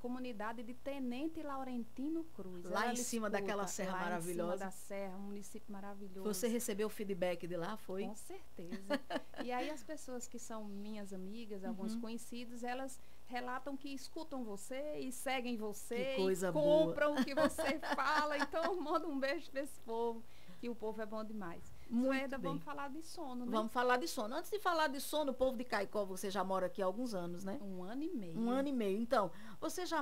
comunidade de Tenente Laurentino Cruz. Lá em cima daquela serra maravilhosa. Lá em cima da serra, um município maravilhoso. Você recebeu o feedback de lá, foi? Com certeza. E aí as pessoas que são minhas amigas, alguns conhecidos, elas relatam que escutam você e seguem você. Que coisa compram boa. o que você fala. Então, manda um beijo para esse povo, que o povo é bom demais. Sueda, vamos falar de sono, né? Vamos falar de sono. Antes de falar de sono, o povo de Caicó, você já mora aqui há alguns anos, né? 1 ano e meio. 1 ano e meio. Então, você já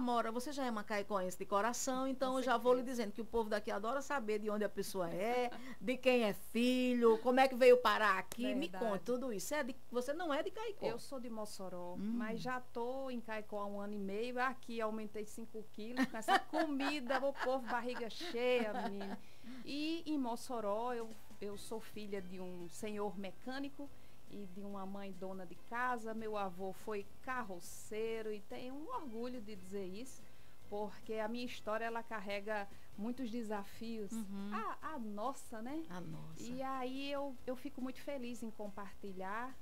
é uma caicoense de coração, então eu já vou lhe dizendo que o povo daqui adora saber de onde a pessoa é, de quem é filho, como é que veio parar aqui. Verdade. Me conta tudo isso. Você não é de Caicó. Eu sou de Mossoró, mas já tô em Caicó há 1 ano e meio. Aqui aumentei 5 quilos com essa comida, o povo barriga cheia, menina. E em Mossoró, eu sou filha de um senhor mecânico e de uma mãe dona de casa. Meu avô foi carroceiro e tenho um orgulho de dizer isso, porque a minha história, ela carrega muitos desafios. A nossa, né? A nossa. E aí eu fico muito feliz em compartilhar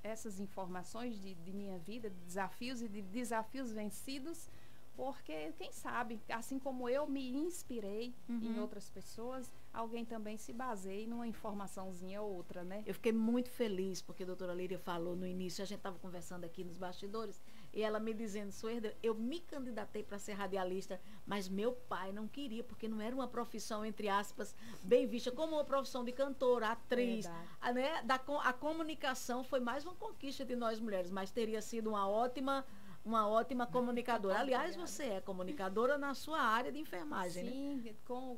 essas informações de minha vida, de desafios e de desafios vencidos, porque, quem sabe, assim como eu me inspirei em outras pessoas, alguém também se baseie numa informaçãozinha ou outra, né? Eu fiquei muito feliz, porque a doutora Líria falou no início, a gente estava conversando aqui nos bastidores, e ela me dizendo, Suerda, eu me candidatei para ser radialista, mas meu pai não queria, porque não era uma profissão, entre aspas, bem vista, como uma profissão de cantora, atriz. Né? A comunicação foi mais uma conquista de nós mulheres, mas teria sido uma ótima comunicadora. Aliás, você é comunicadora na sua área de enfermagem, né? Sim, com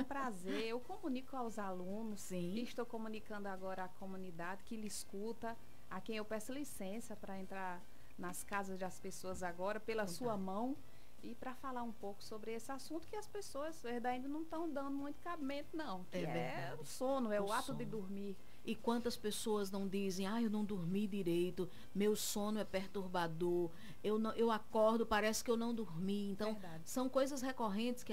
prazer. Eu comunico aos alunos. Sim. Estou comunicando agora à comunidade que lhe escuta, a quem eu peço licença para entrar nas casas das pessoas agora, pela sua mão, e para falar um pouco sobre esse assunto que as pessoas ainda não estão dando muito cabimento, não. Que é o sono, o ato de dormir. E quantas pessoas não dizem, eu não dormi direito, meu sono é perturbador, eu acordo, parece que eu não dormi. Então, são coisas recorrentes que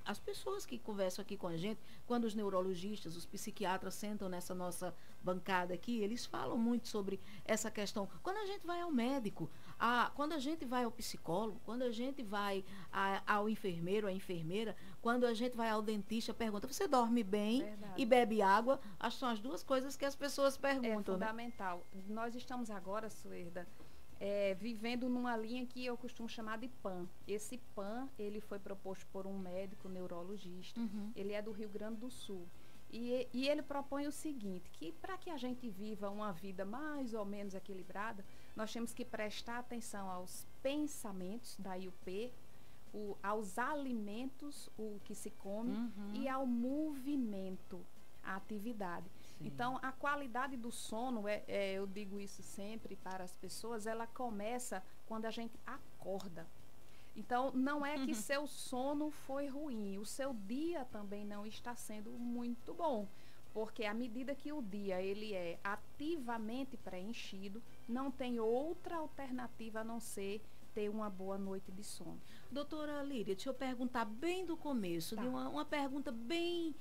as pessoas que conversam aqui com a gente, quando os neurologistas, os psiquiatras sentam nessa nossa bancada aqui, eles falam muito sobre essa questão. Quando a gente vai ao médico, quando a gente vai ao psicólogo, quando a gente vai ao enfermeiro, à enfermeira, quando a gente vai ao dentista, pergunta, você dorme bem e bebe água? Acho que são as duas coisas que as pessoas perguntam. É fundamental. Né? Nós estamos agora, Suerda, vivendo numa linha que eu costumo chamar de PAN. Esse PAN, ele foi proposto por um médico neurologista. Ele é do Rio Grande do Sul. E ele propõe o seguinte, que para que a gente viva uma vida mais ou menos equilibrada, nós temos que prestar atenção aos pensamentos, daí o P, aos alimentos, o que se come, e ao movimento, a atividade. Sim. Então, a qualidade do sono, eu digo isso sempre para as pessoas, ela começa quando a gente acorda. Então, não é que seu sono foi ruim, o seu dia também não está sendo muito bom, porque à medida que o dia ele é ativamente preenchido, não tem outra alternativa a não ser ter uma boa noite de sono. Doutora Líria, deixa eu perguntar bem do começo, de uma pergunta bem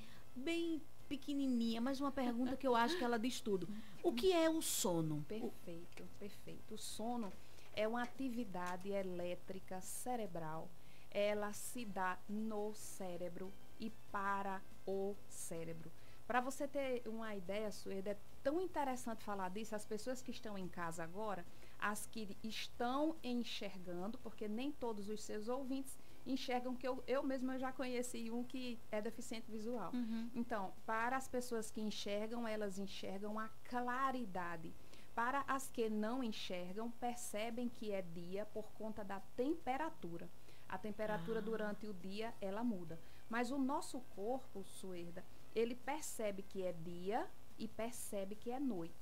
pequenininha, mas uma pergunta que eu acho que ela diz tudo. O que é o sono? Perfeito, perfeito. O sono é uma atividade elétrica cerebral. Ela se dá no cérebro e para o cérebro. Para você ter uma ideia, Suerda, é tão interessante falar disso. As pessoas que estão em casa agora, as que estão enxergando, porque nem todos os seus ouvintes enxergam, que eu mesma já conheci um que é deficiente visual. Então, para as pessoas que enxergam, elas enxergam a claridade. Para as que não enxergam, percebem que é dia por conta da temperatura. A temperatura durante o dia, ela muda. Mas o nosso corpo, Suerda, ele percebe que é dia e percebe que é noite.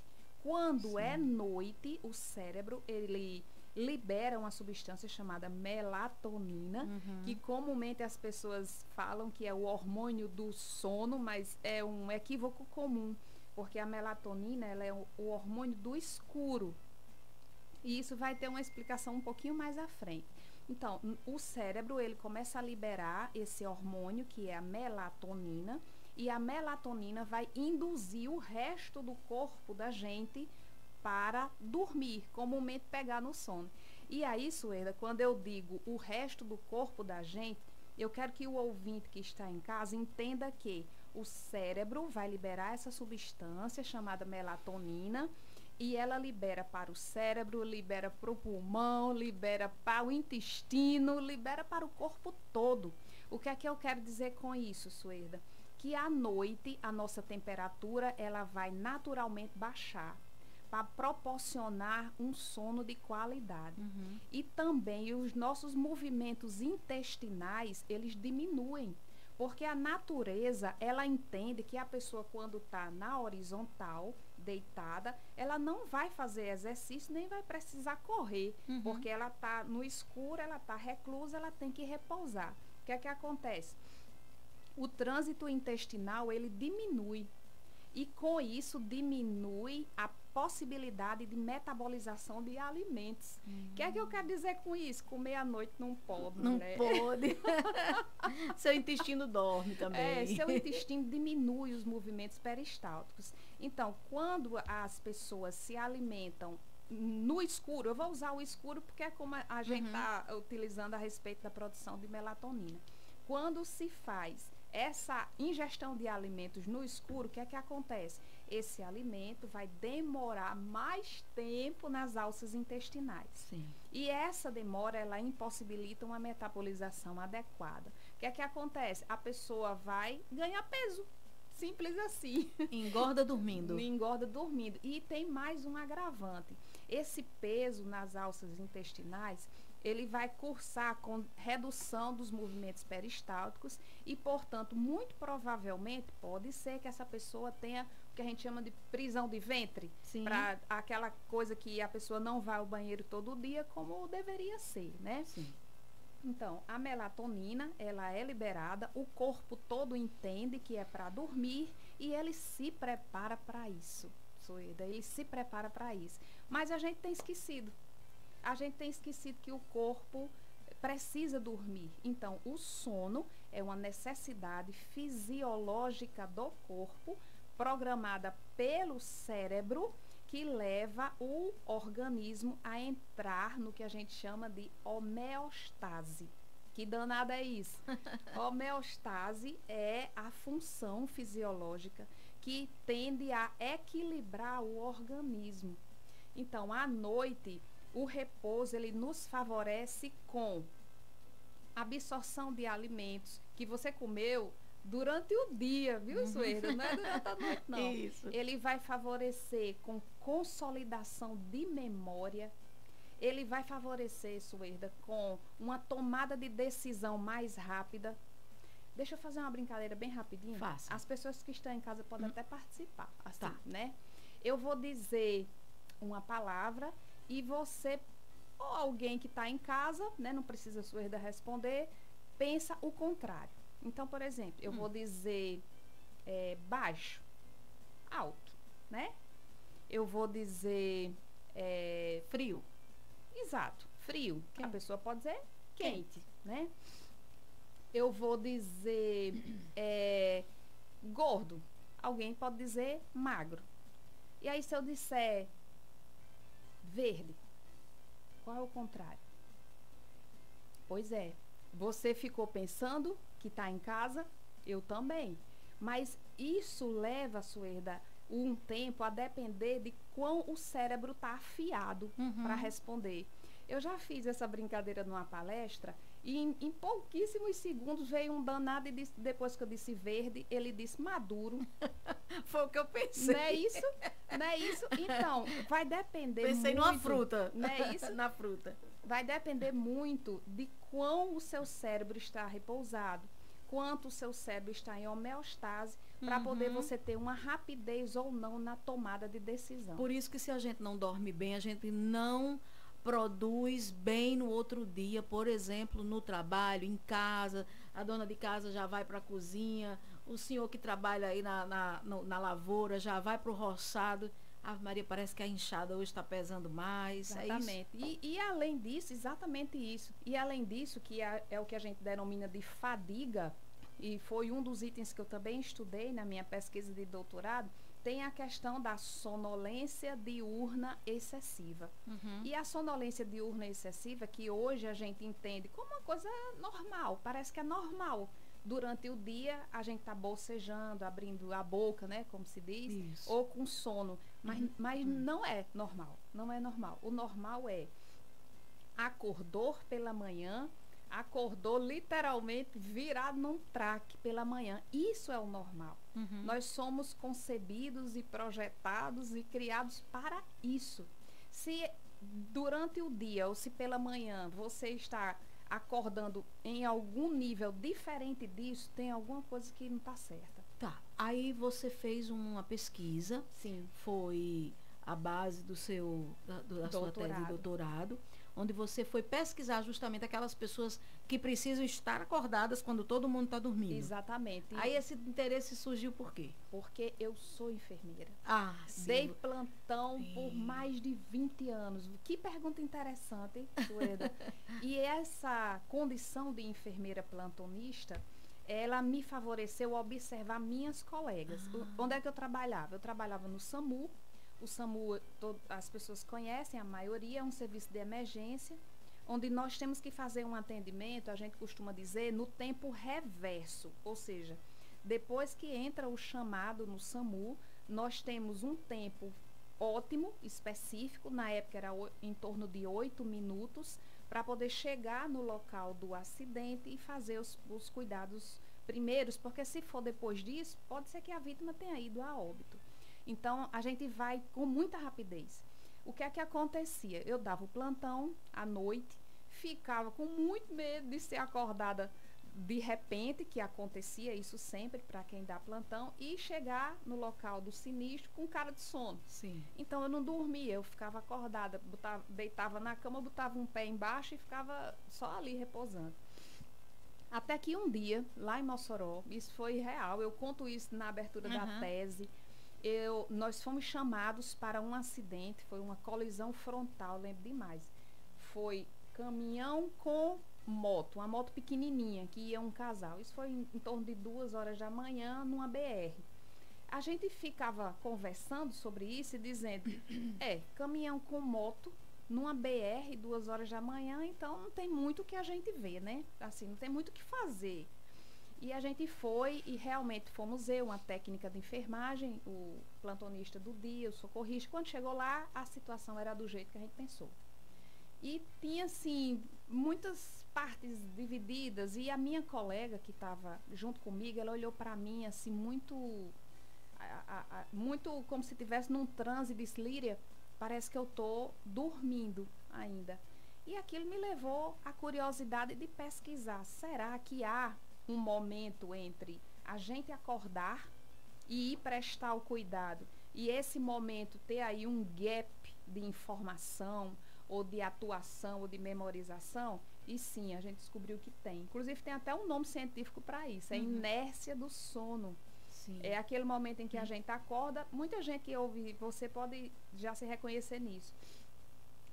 Quando é noite, o cérebro, ele libera uma substância chamada melatonina, que comumente as pessoas falam que é o hormônio do sono, mas é um equívoco comum, porque a melatonina, ela é o hormônio do escuro. E isso vai ter uma explicação um pouquinho mais à frente. Então, o cérebro, ele começa a liberar esse hormônio, que é a melatonina, e a melatonina vai induzir o resto do corpo da gente para dormir, comumente pegar no sono. E aí, Sueda, quando eu digo o resto do corpo da gente, eu quero que o ouvinte que está em casa entenda que o cérebro vai liberar essa substância chamada melatonina e ela libera para o cérebro, libera para o pulmão, libera para o intestino, libera para o corpo todo. O que é que eu quero dizer com isso, Sueda? Que à noite a nossa temperatura ela vai naturalmente baixar para proporcionar um sono de qualidade. E também os nossos movimentos intestinais, eles diminuem. Porque a natureza, ela entende que a pessoa, quando está na horizontal, deitada, ela não vai fazer exercício, nem vai precisar correr. Porque ela está no escuro, ela está reclusa, ela tem que repousar. O que é que acontece? O trânsito intestinal, ele diminui. E com isso diminui a possibilidade de metabolização de alimentos. O que é que eu quero dizer com isso? Comer à noite não pode, Não né? pode. Seu intestino dorme também. Seu intestino diminui os movimentos peristálticos. Então, quando as pessoas se alimentam no escuro, eu vou usar o escuro porque é como a gente está utilizando a respeito da produção de melatonina. Quando se faz essa ingestão de alimentos no escuro, o que é que acontece? Esse alimento vai demorar mais tempo nas alças intestinais. Sim. E essa demora, ela impossibilita uma metabolização adequada. O que é que acontece? A pessoa vai ganhar peso. Simples assim. Engorda dormindo. Engorda dormindo. E tem mais um agravante. Esse peso nas alças intestinais, ele vai cursar com redução dos movimentos peristálticos e, portanto, muito provavelmente, pode ser que essa pessoa tenha o que a gente chama de prisão de ventre, para aquela coisa que a pessoa não vai ao banheiro todo dia como deveria ser, né? Sim. Então, a melatonina, ela é liberada, o corpo todo entende que é para dormir e ele se prepara para isso, Sueda, ele se prepara para isso. Mas a gente tem esquecido. A gente tem esquecido que o corpo precisa dormir. Então, o sono é uma necessidade fisiológica do corpo, programada pelo cérebro, que leva o organismo a entrar no que a gente chama de homeostase. Que danada é isso? Homeostase é a função fisiológica que tende a equilibrar o organismo. Então, à noite, o repouso, ele nos favorece com absorção de alimentos que você comeu durante o dia, viu, Sueda? Não é durante a noite, não. Isso. Ele vai favorecer com consolidação de memória. Ele vai favorecer, Sueda, com uma tomada de decisão mais rápida. Deixa eu fazer uma brincadeira bem rapidinho. Faça. As pessoas que estão em casa podem até participar, assim, né? Eu vou dizer uma palavra e você, ou alguém que está em casa, né, não precisa Sueda responder, pensa o contrário. Então, por exemplo, eu vou dizer baixo, alto, né? Eu vou dizer frio. Exato, frio. Quente. A pessoa pode dizer quente, né? Eu vou dizer gordo. Alguém pode dizer magro. E aí, se eu disser verde, qual é o contrário? Pois é, você ficou pensando que está em casa, eu também. Mas isso leva, Sueda, um tempo a depender de quão o cérebro está afiado para responder. Eu já fiz essa brincadeira numa palestra e em pouquíssimos segundos veio um danado e disse, depois que eu disse verde, ele disse maduro. Foi o que eu pensei. Não é isso? Não é isso? Então, vai depender Pensei muito. numa fruta. Não é isso? Na fruta. Vai depender muito de quão o seu cérebro está repousado, quanto o seu cérebro está em homeostase, para poder você ter uma rapidez ou não na tomada de decisão. Por isso que se a gente não dorme bem, a gente não produz bem no outro dia, por exemplo, no trabalho, em casa, a dona de casa já vai para a cozinha, o senhor que trabalha aí na lavoura já vai para o roçado. Ave Maria, parece que a enxada hoje está pesando mais. Exatamente. É isso? E além disso, exatamente isso. E além disso, que é o que a gente denomina de fadiga, e foi um dos itens que eu também estudei na minha pesquisa de doutorado, tem a questão da sonolência diurna excessiva. E a sonolência diurna excessiva, que hoje a gente entende como uma coisa normal, parece que é normal. Durante o dia, a gente está bocejando, abrindo a boca, né, como se diz, Isso. ou com sono. Mas não é normal, não é normal. O normal é acordou pela manhã, acordou literalmente virado num traque pela manhã. Isso é o normal. Nós somos concebidos e projetados e criados para isso. Se durante o dia ou se pela manhã você está acordando em algum nível diferente disso, tem alguma coisa que não está certa. Tá. Aí você fez uma pesquisa. Sim. Foi a base da sua tese de doutorado, onde você foi pesquisar justamente aquelas pessoas que precisam estar acordadas quando todo mundo está dormindo. Exatamente. Aí esse interesse surgiu por quê? Porque eu sou enfermeira. Sim. Dei plantão por mais de 20 anos. Que pergunta interessante, Sueda. E essa condição de enfermeira plantonista, ela me favoreceu observar minhas colegas. Onde é que eu trabalhava? Eu trabalhava no SAMU. O SAMU, as pessoas conhecem, a maioria, é um serviço de emergência, onde nós temos que fazer um atendimento, a gente costuma dizer, no tempo reverso. Ou seja, depois que entra o chamado no SAMU, nós temos um tempo ótimo, específico, na época era em torno de 8 minutos, para poder chegar no local do acidente e fazer os cuidados primeiros, porque se for depois disso, pode ser que a vítima tenha ido a óbito. Então, a gente vai com muita rapidez. O que é que acontecia? Eu dava o plantão à noite, ficava com muito medo de ser acordada de repente, que acontecia isso sempre para quem dá plantão, e chegar no local do sinistro com cara de sono. Sim. Então, eu não dormia, eu ficava acordada, deitava na cama, botava um pé embaixo e ficava só ali repousando. Até que um dia, lá em Mossoró, isso foi real, eu conto isso na abertura da tese, nós fomos chamados para um acidente, foi uma colisão frontal, lembro demais. Foi caminhão com moto, uma moto pequenininha, que ia um casal. Isso foi em torno de 2 horas da manhã, numa BR. A gente ficava conversando sobre isso e dizendo, caminhão com moto, numa BR, 2 horas da manhã, então não tem muito o que a gente vê, né? Assim, não tem muito o que fazer. E a gente foi e realmente fomos uma técnica de enfermagem, o plantonista do dia, o socorrista. Quando chegou lá, a situação era do jeito que a gente pensou. E tinha, assim, muitas partes divididas. E a minha colega que estava junto comigo, ela olhou para mim, assim, muito como se estivesse num transe de Líria, parece que eu estou dormindo ainda. E aquilo me levou à curiosidade de pesquisar. Será que há um momento entre a gente acordar e ir prestar o cuidado e esse momento ter aí um gap de informação ou de atuação ou de memorização? E sim, a gente descobriu que tem. Inclusive tem até um nome científico para isso, é inércia do sono. Sim. É aquele momento em que a gente acorda. Muita gente ouve, você pode já se reconhecer nisso.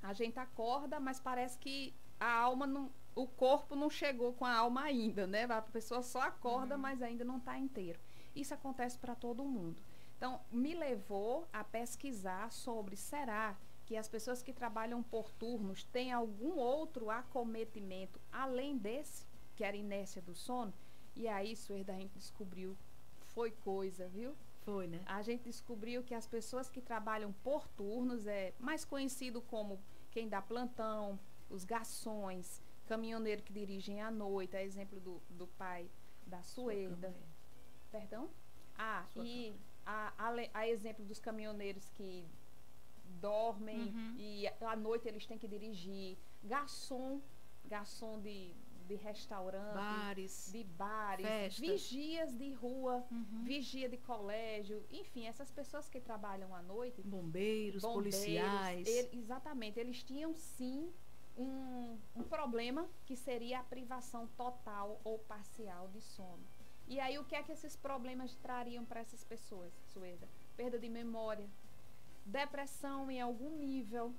A gente acorda, mas parece que a alma não, o corpo não chegou com a alma ainda, né? A pessoa só acorda, mas ainda não está inteiro. Isso acontece para todo mundo. Então, me levou a pesquisar sobre, será que as pessoas que trabalham por turnos têm algum outro acometimento além desse, que era a inércia do sono? E aí, Suerda, a gente descobriu, foi coisa, viu? Foi, né? A gente descobriu que as pessoas que trabalham por turnos, é mais conhecido como quem dá plantão, os garçons, caminhoneiro que dirigem à noite, é exemplo do pai da Suerda. Perdão? E a exemplo dos caminhoneiros que dormem e à noite eles têm que dirigir. Garçom de restaurante, de bares, festas, vigias de rua, vigia de colégio, enfim, essas pessoas que trabalham à noite. Bombeiros, policiais. Exatamente, eles tinham sim um problema que seria a privação total ou parcial de sono. E aí o que é que esses problemas trariam para essas pessoas, Suerda? Perda de memória, depressão em algum nível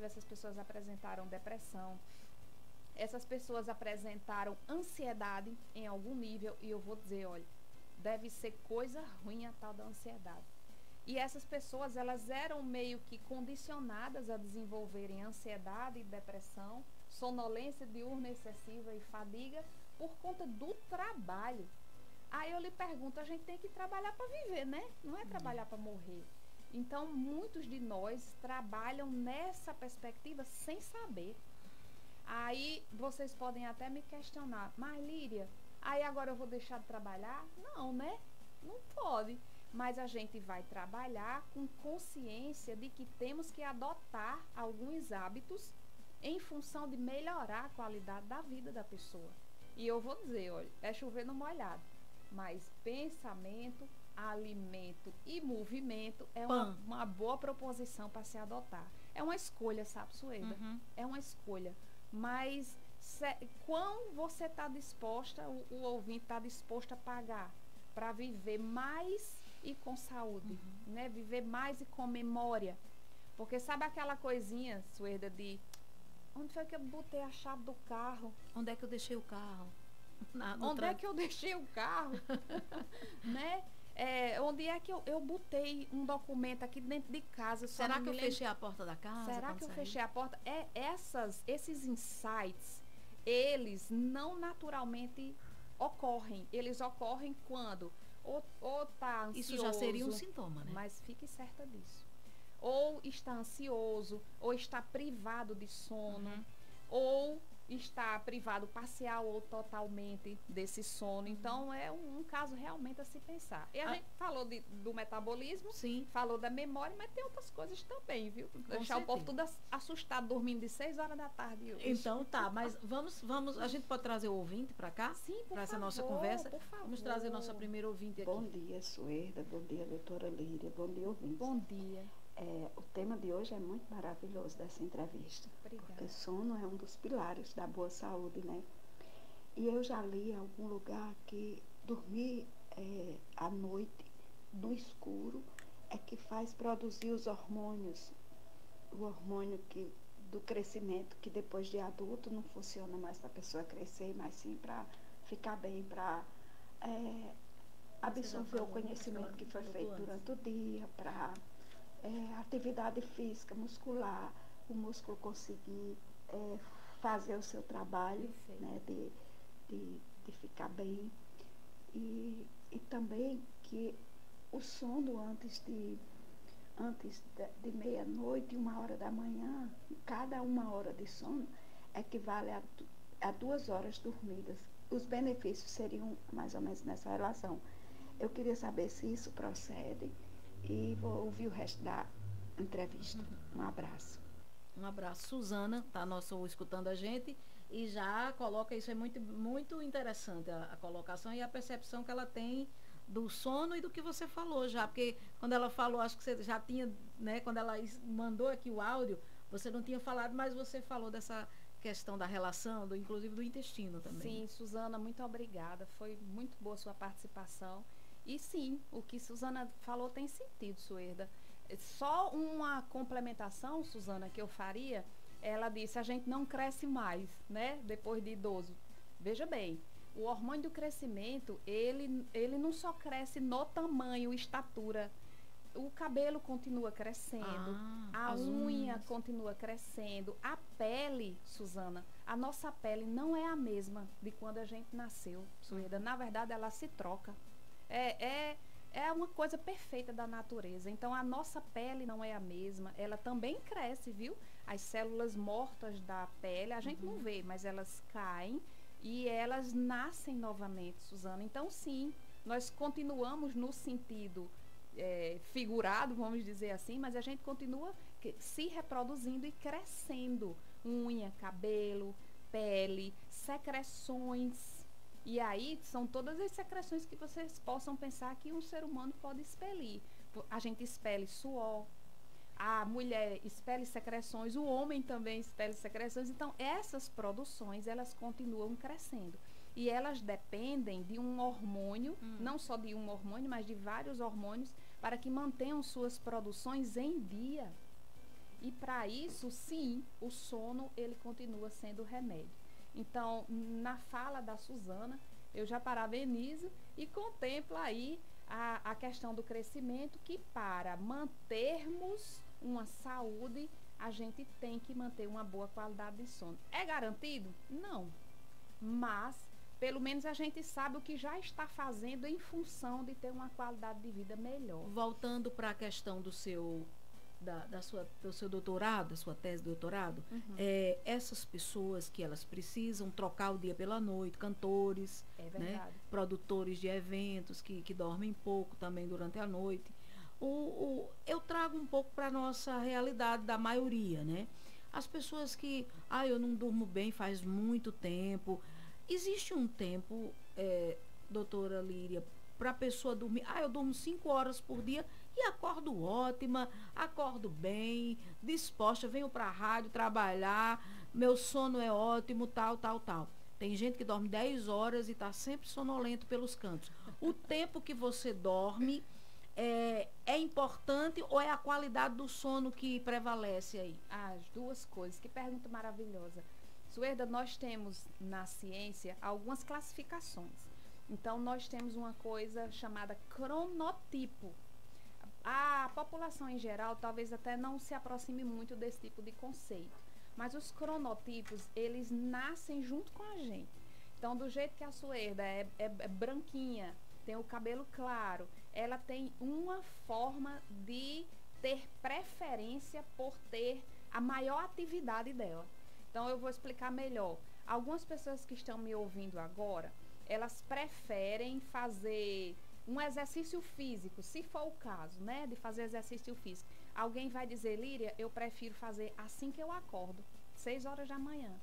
essas pessoas apresentaram depressão. Essas pessoas apresentaram ansiedade em algum nível, e eu vou dizer, olha, deve ser coisa ruim a tal da ansiedade. E essas pessoas, elas eram meio que condicionadas a desenvolverem ansiedade e depressão, sonolência diurna excessiva e fadiga por conta do trabalho. Aí eu lhe pergunto, a gente tem que trabalhar para viver, né? Não é trabalhar para morrer. Então, muitos de nós trabalham nessa perspectiva sem saber. Aí vocês podem até me questionar, mas Líria, aí agora eu vou deixar de trabalhar? Não, né? Não pode. Mas a gente vai trabalhar com consciência de que temos que adotar alguns hábitos em função de melhorar a qualidade da vida da pessoa. E eu vou dizer, olha, é chover no molhado, mas pensamento, alimento e movimento é uma boa proposição para se adotar. É uma escolha, sabe, Sueda? É uma escolha. Mas quão você está disposta, o ouvinte está disposto a pagar para viver mais e com saúde, né? Viver mais e com memória. Porque sabe aquela coisinha, Sueda, de onde foi que eu botei a chave do carro? Onde é que eu deixei o carro? Onde é que eu deixei o carro? Né? Onde é que eu botei um documento aqui dentro de casa? Será que eu fechei a porta da casa? Será que eu fechei a porta? Esses insights, eles não naturalmente ocorrem. Eles ocorrem quando ou tá ansioso. Isso já seria um sintoma, né? Mas fique certa disso. Ou está ansioso, ou está privado de sono, ou está privado parcial ou totalmente desse sono. Então, é um caso realmente a se pensar. E a gente falou do metabolismo, sim, falou da memória, mas tem outras coisas também, viu? Deixar o povo tudo assustado dormindo de 6 horas da tarde hoje. Então, tá, mas vamos, a gente pode trazer o ouvinte para cá? Sim, para essa nossa conversa? Por favor. Vamos trazer nossa primeira ouvinte aqui. Bom dia, Suerda, bom dia, doutora Líria, bom dia, ouvintes. Bom dia. O tema de hoje é muito maravilhoso dessa entrevista. Obrigada. Porque sono é um dos pilares da boa saúde, né? E eu já li em algum lugar que dormir à noite, no escuro, é que faz produzir os hormônios. O hormônio do crescimento, que depois de adulto não funciona mais para a pessoa crescer, mas sim para ficar bem, para absorver o conhecimento que foi feito durante o dia, para atividade física, muscular, o músculo conseguir fazer o seu trabalho, né, de ficar bem. E também que o sono antes de meia-noite, 1h da manhã, cada 1 hora de sono equivale a 2 horas dormidas. Os benefícios seriam mais ou menos nessa relação. Eu queria saber se isso procede. E vou ouvir o resto da entrevista. Um abraço. Um abraço. Suzana está escutando a gente e já coloca, isso é muito, muito interessante, a colocação e a percepção que ela tem do sono e do que você falou já, porque quando ela falou, acho que você já tinha, né, quando ela mandou aqui o áudio, você não tinha falado, mas você falou dessa questão da relação, inclusive do intestino também. Sim, Suzana, muito obrigada. Foi muito boa a sua participação. E sim, o que Suzana falou tem sentido, Suerda. Só uma complementação, Suzana, que eu faria, ela disse, a gente não cresce mais, né, depois de idoso. Veja bem, o hormônio do crescimento, ele não só cresce no tamanho, estatura. O cabelo continua crescendo, a unha continua crescendo, a pele, Suzana, a nossa pele não é a mesma de quando a gente nasceu, Suerda. Na verdade, ela se troca. É uma coisa perfeita da natureza. Então, a nossa pele não é a mesma. Ela também cresce, viu? As células mortas da pele, a gente não vê, mas elas caem e elas nascem novamente, Suzana. Então, sim, nós continuamos no sentido figurado, vamos dizer assim, mas a gente continua se reproduzindo e crescendo. Unha, cabelo, pele, secreções. E aí, são todas as secreções que vocês possam pensar que um ser humano pode expelir. A gente expele suor, a mulher expele secreções, o homem também expele secreções. Então, essas produções, elas continuam crescendo. E elas dependem de um hormônio, não só de um hormônio, mas de vários hormônios, para que mantenham suas produções em dia. E para isso, sim, o sono, ele continua sendo remédio. Então, na fala da Suzana, eu já parabenizo e contemplo aí a questão do crescimento, que para mantermos uma saúde, a gente tem que manter uma boa qualidade de sono. É garantido? Não. Mas, pelo menos a gente sabe o que já está fazendo em função de ter uma qualidade de vida melhor. Voltando para a questão do seu do seu doutorado, da sua tese de doutorado, essas pessoas que elas precisam trocar o dia pela noite, cantores, né, produtores de eventos que dormem pouco também durante a noite. Eu trago um pouco para a nossa realidade da maioria, né? As pessoas que, eu não durmo bem faz muito tempo. Existe um tempo, doutora Líria, para a pessoa dormir. Eu durmo 5 horas por dia e acordo ótima, acordo bem, disposta, venho para a rádio trabalhar, meu sono é ótimo, tal. Tem gente que dorme 10 horas e está sempre sonolento pelos cantos. O tempo que você dorme é importante ou é a qualidade do sono que prevalece aí? As duas coisas. Que pergunta maravilhosa. Suerda, nós temos na ciência algumas classificações. Então, nós temos uma coisa chamada cronotipo. A população em geral talvez até não se aproxime muito desse tipo de conceito. Mas os cronotipos, eles nascem junto com a gente. Então, do jeito que a Suerda é branquinha, tem o cabelo claro, ela tem uma forma de ter preferência por ter a maior atividade dela. Então, eu vou explicar melhor. Algumas pessoas que estão me ouvindo agora, elas preferem fazer um exercício físico, se for o caso, né, de fazer exercício físico. Alguém vai dizer, Líria, eu prefiro fazer assim que eu acordo, 6 horas da manhã.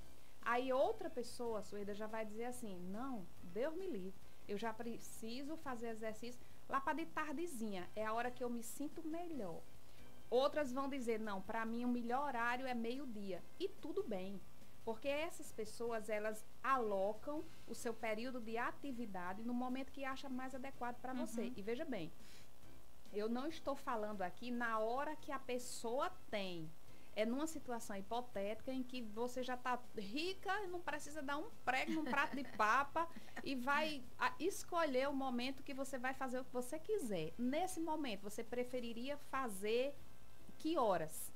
Aí outra pessoa, Suerda, já vai dizer assim, não, Deus me livre, eu já preciso fazer exercício lá para de tardezinha, é a hora que eu me sinto melhor. Outras vão dizer, não, para mim o melhor horário é meio-dia. E tudo bem. Porque essas pessoas, elas alocam o seu período de atividade no momento que acha mais adequado para você. E veja bem, eu não estou falando aqui na hora que a pessoa tem. É numa situação hipotética em que você já está rica e não precisa dar um prego num prato de papa e vai escolher o momento que você vai fazer o que você quiser. Nesse momento, você preferiria fazer que horas?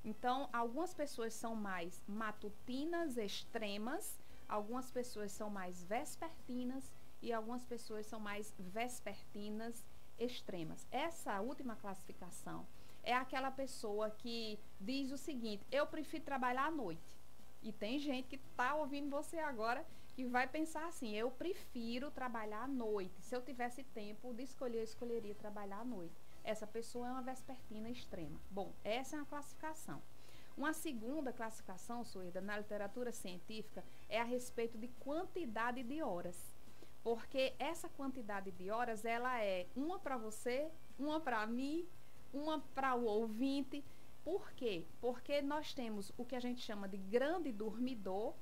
Então, algumas pessoas são mais matutinas extremas, algumas pessoas são mais vespertinas e algumas pessoas são mais vespertinas extremas. Essa última classificação é aquela pessoa que diz o seguinte, eu prefiro trabalhar à noite. E tem gente que está ouvindo você agora que vai pensar assim, eu prefiro trabalhar à noite. Se eu tivesse tempo de escolher, eu escolheria trabalhar à noite. Essa pessoa é uma vespertina extrema. Bom, essa é uma classificação. Uma segunda classificação, Suerda, na literatura científica, é a respeito de quantidade de horas. Porque essa quantidade de horas, ela é uma para você, uma para mim, uma para o ouvinte. Por quê? Porque nós temos o que a gente chama de grande dormidor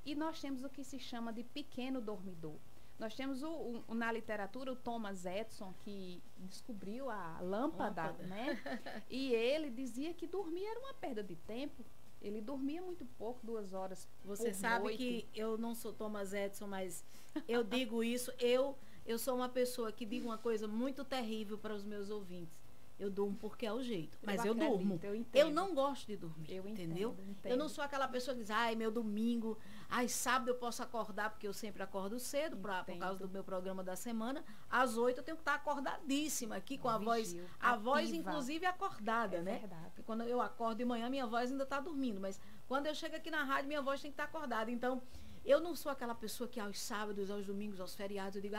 e nós temos o que se chama de pequeno dormidor. Nós temos na literatura o Thomas Edison, que descobriu a lâmpada, né? E ele dizia que dormir era uma perda de tempo. Ele dormia muito pouco, 2 horas Você por sabe noite. que eu não sou Thomas Edison, mas eu digo isso. Eu sou uma pessoa que digo uma coisa muito terrível para os meus ouvintes. Eu durmo porque é o jeito, mas eu durmo. Eu não gosto de dormir, entendeu? Eu não sou aquela pessoa que diz, meu domingo, sábado eu posso acordar, porque eu sempre acordo cedo, por causa do meu programa da semana. Às 8 eu tenho que estar acordadíssima aqui, com a voz inclusive acordada, né? Verdade. Porque quando eu acordo de manhã, minha voz ainda está dormindo, mas quando eu chego aqui na rádio, minha voz tem que estar acordada. Então, eu não sou aquela pessoa que aos sábados, aos domingos, aos feriados, eu digo,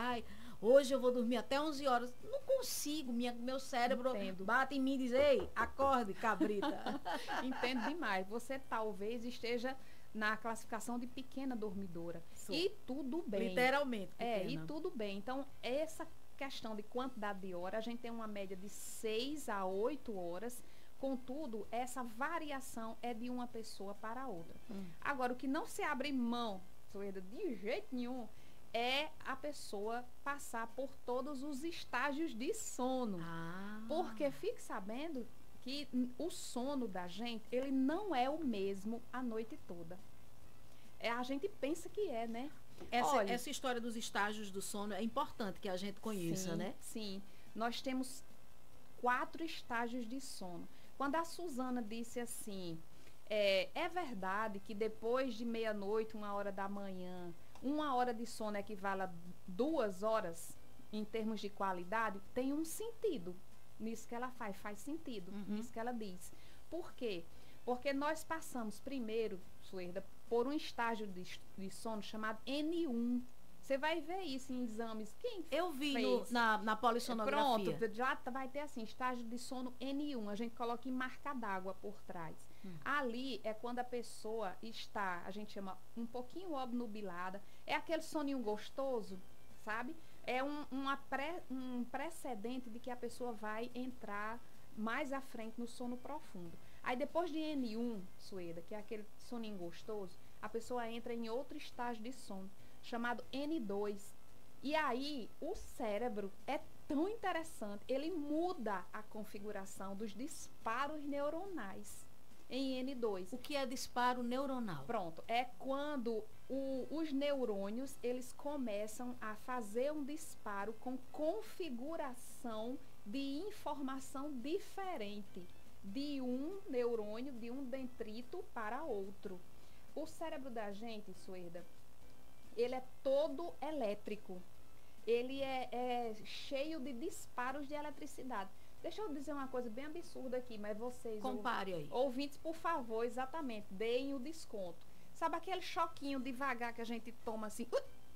hoje eu vou dormir até 11 horas. Não consigo, meu cérebro bate em mim e diz, ei, acorde, cabrita. Entendo demais. Você talvez esteja na classificação de pequena dormidora. E tudo bem. Literalmente pequena. E tudo bem. Então, essa questão de quantidade de horas, a gente tem uma média de 6 a 8 horas. Contudo, essa variação é de uma pessoa para a outra. Agora, o que não se abre mão, Suerda, de jeito nenhum, é a pessoa passar por todos os estágios de sono. Porque fique sabendo que o sono da gente, ele não é o mesmo a noite toda. A gente pensa que é, né? Essa história dos estágios do sono é importante que a gente conheça, sim, né? Sim. Nós temos 4 estágios de sono. Quando a Suzana disse assim, é verdade que depois de meia-noite, 1 hora da manhã, 1 hora de sono equivale a 2 horas em termos de qualidade, tem um sentido nisso que ela faz sentido nisso que ela diz. Por quê? Porque nós passamos primeiro, Suerda, por um estágio de sono chamado N1. Você vai ver isso em exames. Quem Eu vi fez? na polissonografia. Pronto, já vai ter assim, estágio de sono N1. A gente coloca em marca d'água por trás. Ali é quando a pessoa está, a gente chama um pouquinho obnubilada. É aquele soninho gostoso, sabe? É um precedente de que a pessoa vai entrar mais à frente no sono profundo. Aí depois de N1, Sueda, que é aquele soninho gostoso, a pessoa entra em outro estágio de sono, chamado N2. E aí o cérebro é tão interessante, ele muda a configuração dos disparos neuronais em N2. O que é disparo neuronal? Pronto, é quando os neurônios, eles começam a fazer um disparo com configuração de informação diferente de um neurônio, de um dendrito para outro. O cérebro da gente, Suerda, ele é todo elétrico. Ele é cheio de disparos de eletricidade. Deixa eu dizer uma coisa bem absurda aqui, mas vocês... Compare aí. Ouvintes, por favor, exatamente, deem o desconto. Sabe aquele choquinho devagar que a gente toma assim,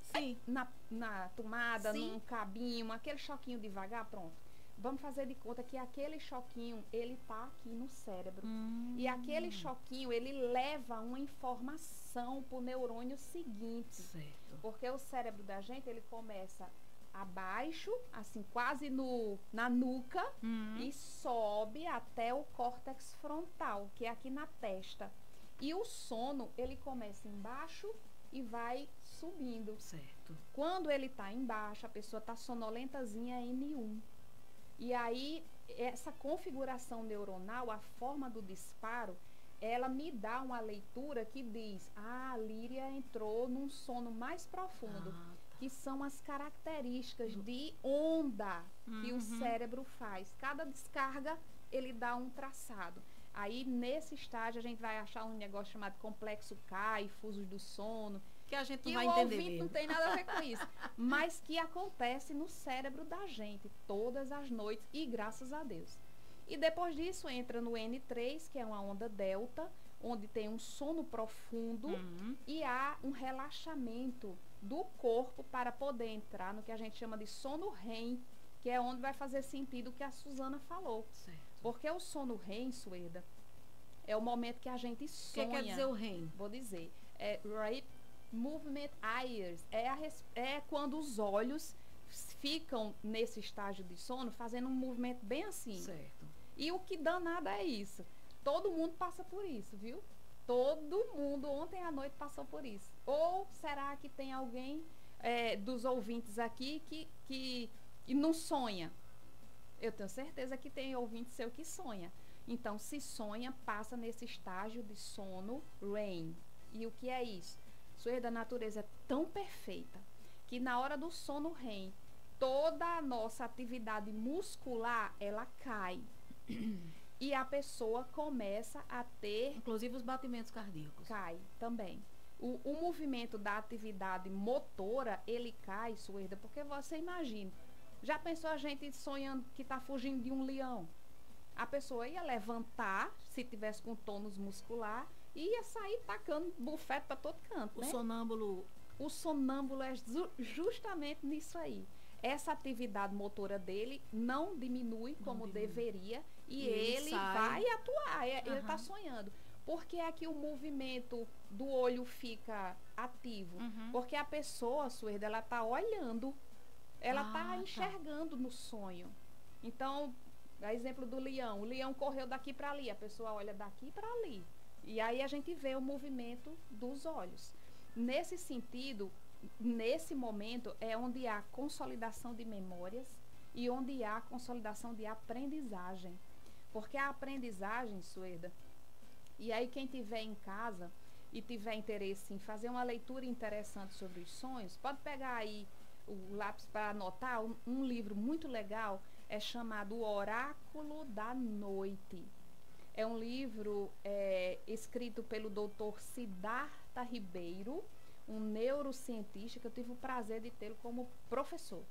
sim, na tomada, sim, num cabinho, aquele choquinho devagar, pronto. Vamos fazer de conta que aquele choquinho, ele tá aqui no cérebro. E aquele choquinho, ele leva uma informação pro neurônio seguinte. Certo. Porque o cérebro da gente, ele começa abaixo, assim, quase na nuca, e sobe até o córtex frontal, que é aqui na testa. E o sono, ele começa embaixo e vai subindo. Certo. Quando ele tá embaixo, a pessoa tá sonolentazinha, é N1. E aí, essa configuração neuronal, a forma do disparo, ela me dá uma leitura que diz, a Líria entrou num sono mais profundo, que são as características de onda que o cérebro faz. Cada descarga, ele dá um traçado. Aí, nesse estágio, a gente vai achar um negócio chamado complexo K e fusos do sono, que a gente não vai entender. O ouvinte não tem nada a ver com isso, mas que acontece no cérebro da gente todas as noites e graças a Deus. E depois disso entra no N3, que é uma onda delta, onde tem um sono profundo e há um relaxamento do corpo para poder entrar no que a gente chama de sono REM, que é onde vai fazer sentido o que a Suzana falou. Certo. Porque o sono REM, Sueda, é o momento que a gente sonha. O que quer dizer o REM? Vou dizer. É Rapid Movement Eyes. É quando os olhos ficam nesse estágio de sono fazendo um movimento bem assim. Certo. E o que danada é isso? Todo mundo passa por isso, viu? Todo mundo ontem à noite passou por isso. Ou será que tem alguém dos ouvintes aqui que não sonha? Eu tenho certeza que tem ouvinte seu que sonha. Então, se sonha, passa nesse estágio de sono REM. E o que é isso? A natureza é tão perfeita que na hora do sono REM, toda a nossa atividade muscular, ela cai. E a pessoa começa a ter... Inclusive os batimentos cardíacos. Cai também. O movimento da atividade motora, ele cai, Suerda, porque você imagina, já pensou a gente sonhando que está fugindo de um leão? A pessoa ia levantar, se tivesse com tônus muscular, e ia sair tacando bufete para todo canto, né? O sonâmbulo é justamente nisso aí. Essa atividade motora dele não diminui como deveria e ele vai atuar, ele está sonhando. Por que é que o movimento do olho fica ativo? Porque a pessoa, Suerda, ela está olhando, ela está enxergando no sonho. Então, a exemplo do leão, o leão correu daqui para ali, a pessoa olha daqui para ali. E aí a gente vê o movimento dos olhos. Nesse sentido, nesse momento, é onde há consolidação de memórias e onde há consolidação de aprendizagem. Porque a aprendizagem, Suerda, e aí quem tiver em casa, e tiver interesse em fazer uma leitura interessante sobre os sonhos, pode pegar aí o lápis para anotar. Um livro muito legal é chamado O Oráculo da Noite. É um livro escrito pelo doutor Siddhartha Ribeiro, um neurocientista que eu tive o prazer de tê-lo como professor.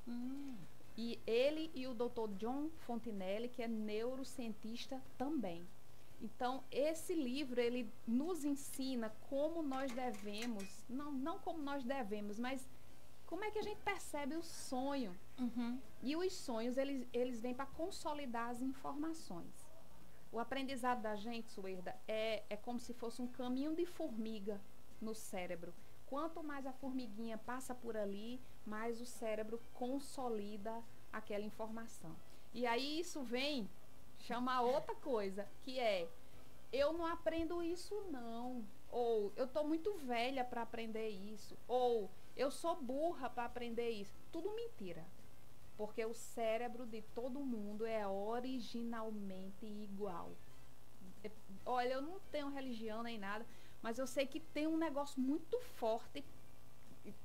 E ele e o doutor John Fontinelli, que é neurocientista também. Então, esse livro, ele nos ensina como nós devemos, não como nós devemos, mas como é que a gente percebe o sonho. E os sonhos, eles vêm para consolidar as informações. O aprendizado da gente, Suerda, é como se fosse um caminho de formiga no cérebro. Quanto mais a formiguinha passa por ali, mais o cérebro consolida aquela informação. E aí isso vem chamar outra coisa, que é: eu não aprendo isso não, ou eu estou muito velha para aprender isso, ou eu sou burra para aprender isso. Tudo mentira. Porque o cérebro de todo mundo é originalmente igual. Olha, eu não tenho religião nem nada, mas eu sei que tem um negócio muito forte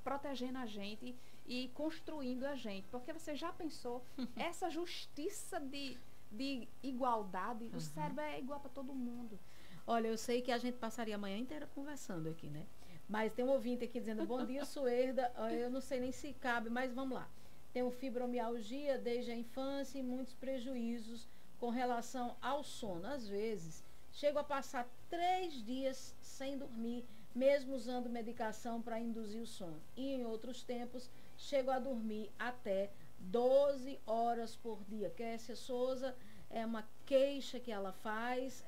protegendo a gente e construindo a gente. Porque você já pensou, essa justiça de igualdade, o cérebro é igual para todo mundo. Olha, eu sei que a gente passaria a manhã inteira conversando aqui, né? Mas tem um ouvinte aqui dizendo: bom dia, Suerda. Eu não sei nem se cabe, mas vamos lá. Tenho fibromialgia desde a infância e muitos prejuízos com relação ao sono. Às vezes, chego a passar 3 dias sem dormir, mesmo usando medicação para induzir o sono. E em outros tempos, chego a dormir até 12 horas por dia. Kessia Souza, é uma queixa que ela faz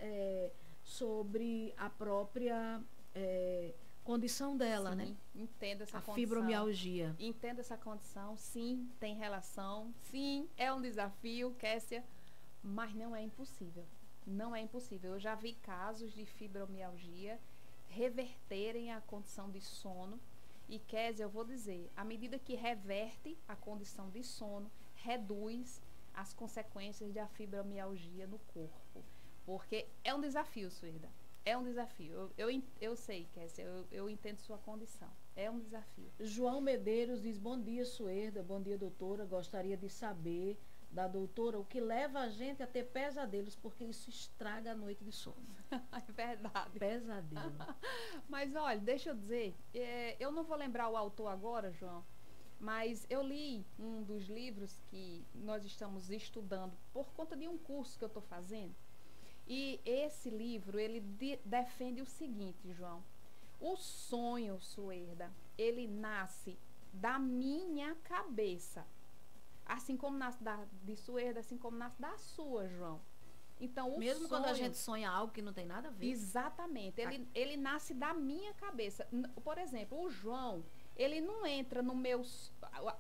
sobre a própria condição dela, sim, né? Entendo essa condição. Fibromialgia. Entendo essa condição, sim, tem relação, sim, é um desafio, Kessia, mas não é impossível. Não é impossível. Eu já vi casos de fibromialgia reverterem a condição de sono. E, Kessia, eu vou dizer, à medida que reverte a condição de sono, reduz as consequências da fibromialgia no corpo. Porque é um desafio, Suerda. É um desafio. Eu sei, Kessia, eu entendo sua condição. É um desafio. João Medeiros diz: bom dia, Suerda. Bom dia, doutora. Gostaria de saber da doutora o que leva a gente a ter pesadelos, porque isso estraga a noite de sono. É verdade. Pesadelo. Mas olha, deixa eu dizer, eu não vou lembrar o autor agora, João, mas eu li um dos livros que nós estamos estudando por conta de um curso que eu estou fazendo. E esse livro, ele defende o seguinte, João: o sonho, Suerda, ele nasce da minha cabeça. Assim como nasce de Suerda, assim como nasce da sua, João. Então, mesmo quando a gente sonha algo que não tem nada a ver. Exatamente. Ele nasce da minha cabeça. Por exemplo, o João, ele não entra no meu...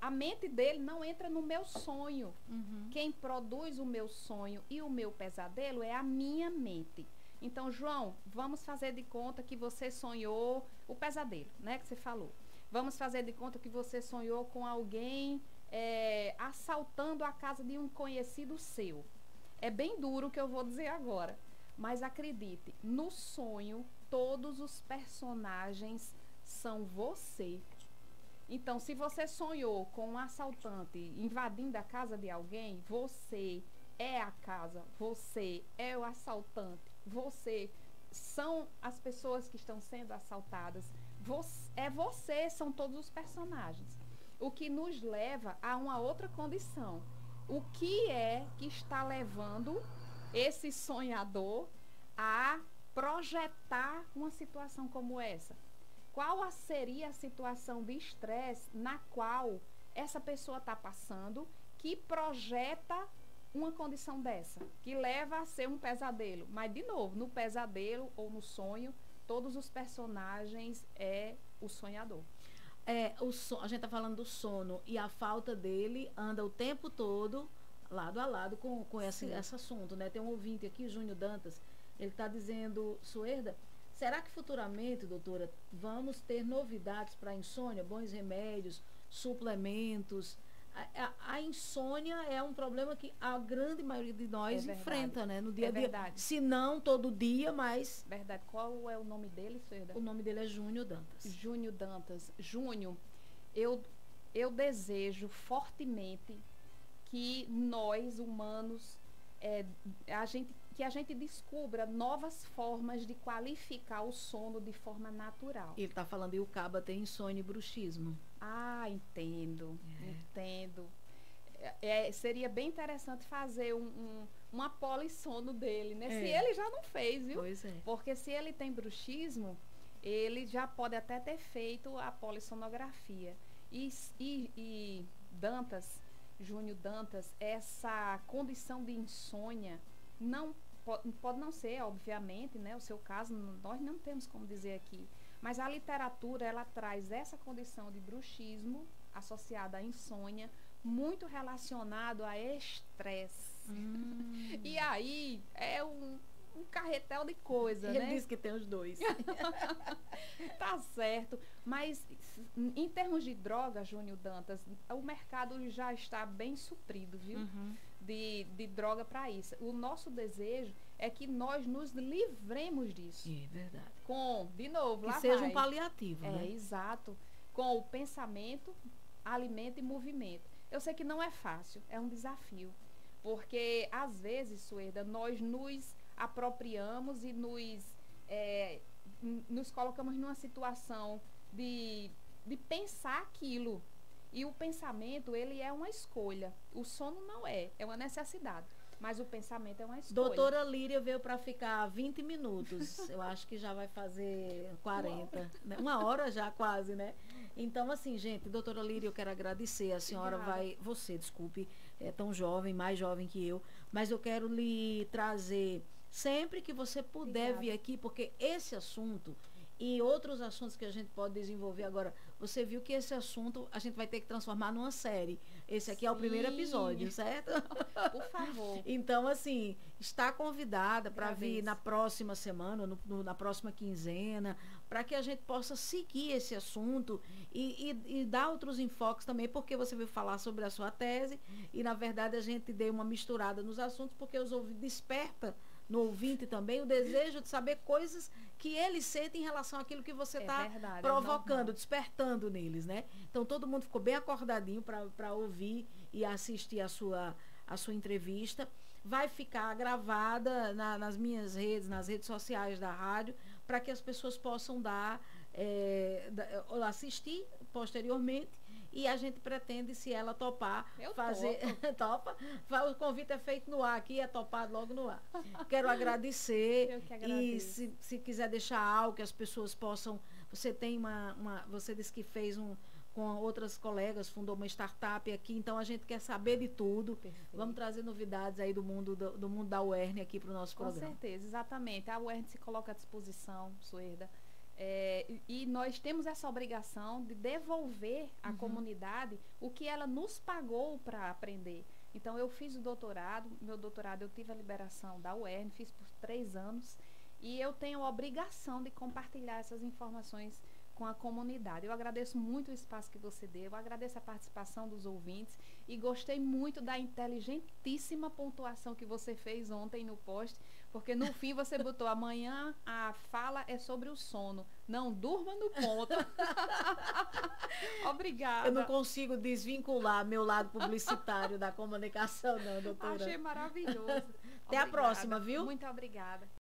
A mente dele não entra no meu sonho. Quem produz o meu sonho e o meu pesadelo é a minha mente. Então, João, vamos fazer de conta que você sonhou o pesadelo, né, que você falou. Vamos fazer de conta que você sonhou com alguém assaltando a casa de um conhecido seu. É bem duro o que eu vou dizer agora, mas acredite, no sonho, todos os personagens são você. Então, se você sonhou com um assaltante invadindo a casa de alguém, você é a casa, você é o assaltante, você são as pessoas que estão sendo assaltadas, você, são todos os personagens. O que nos leva a uma outra condição. O que é que está levando esse sonhador a projetar uma situação como essa? Qual seria a situação de estresse na qual essa pessoa está passando que projeta uma condição dessa, que leva a ser um pesadelo? Mas, de novo, no pesadelo ou no sonho, todos os personagens é o sonhador. A gente está falando do sono e a falta dele anda o tempo todo lado a lado com esse assunto, né? Tem um ouvinte aqui, Júnior Dantas, ele está dizendo: Suerda, será que futuramente, doutora, vamos ter novidades para insônia, bons remédios, suplementos, A insônia é um problema que a grande maioria de nós enfrenta, né? No dia a dia. Verdade. Se não todo dia, mas... Verdade. Qual é o nome dele, Sueda? O nome dele é Júnior Dantas. Júnior Dantas. Júnior, eu desejo fortemente que nós, humanos, que a gente descubra novas formas de qualificar o sono de forma natural. Ele está falando e o Caba tem insônia e bruxismo. Ah, entendo. Seria bem interessante fazer uma polissono dele, né? Se ele já não fez, viu? Pois é. Porque se ele tem bruxismo, ele já pode até ter feito a polissonografia. E Dantas, Júnior Dantas, essa condição de insônia não pode não ser, obviamente, né? O seu caso, nós não temos como dizer aqui. Mas a literatura, ela traz essa condição de bruxismo associada à insônia, muito relacionado a estresse. E aí é um carretel de coisa, Ele né? diz que tem os dois. Tá certo. Mas em termos de droga, Júnior Dantas, o mercado já está bem suprido, viu? De droga para isso. O nosso desejo é que nós nos livremos disso. É verdade. De novo, lá que seja vai. um paliativo, né? Exato. Com o pensamento, alimento e movimento. Eu sei que não é fácil, é um desafio. Porque, às vezes, Sueda, nós nos apropriamos e nos colocamos numa situação de pensar aquilo. E o pensamento, ele é uma escolha. O sono não é uma necessidade. Mas o pensamento é uma escolha. Doutora Líria veio para ficar 20 minutos. Eu acho que já vai fazer 40. Né? 1 hora já quase, né? Então, assim, gente, doutora Líria, eu quero agradecer. A senhora você, desculpe, é tão jovem, mais jovem que eu, mas eu quero lhe trazer sempre que você puder vir aqui, porque esse assunto e outros assuntos que a gente pode desenvolver agora, você viu que esse assunto a gente vai ter que transformar numa série. Esse aqui é o primeiro episódio, certo? Por favor. Então, assim, está convidada para vir na próxima semana, na próxima quinzena, para que a gente possa seguir esse assunto e dar outros enfoques também, porque você veio falar sobre a sua tese e, na verdade, a gente deu uma misturada nos assuntos, porque os ouvintes desperta no ouvinte também o desejo de saber coisas que eles sentem em relação àquilo que você está provocando, despertando neles, né? Então todo mundo ficou bem acordadinho para ouvir e assistir a sua entrevista. Vai ficar gravada nas minhas redes, nas redes sociais da rádio, para que as pessoas possam assistir posteriormente. E a gente pretende, se ela topar, fazer. Topa. O convite é feito no ar aqui, é topado logo no ar. Quero agradecer. Eu que agradeço. E se quiser deixar algo que as pessoas possam. Você tem você disse que fez com outras colegas, fundou uma startup aqui, então a gente quer saber de tudo. Perfeito. Vamos trazer novidades aí do mundo da UERN aqui para o nosso programa. Com certeza, exatamente. A UERN se coloca à disposição, Suerda. E nós temos essa obrigação de devolver à comunidade o que ela nos pagou para aprender. Então, eu fiz o doutorado, meu doutorado eu tive a liberação da UERN, fiz por 3 anos, e eu tenho a obrigação de compartilhar essas informações com a comunidade. Eu agradeço muito o espaço que você deu, eu agradeço a participação dos ouvintes e gostei muito da inteligentíssima pontuação que você fez ontem no post, porque no fim você botou: amanhã a fala é sobre o sono, não durma no ponto. Obrigada. Eu não consigo desvincular meu lado publicitário da comunicação, não, doutora. Achei maravilhoso. Até a próxima, viu? Muito obrigada.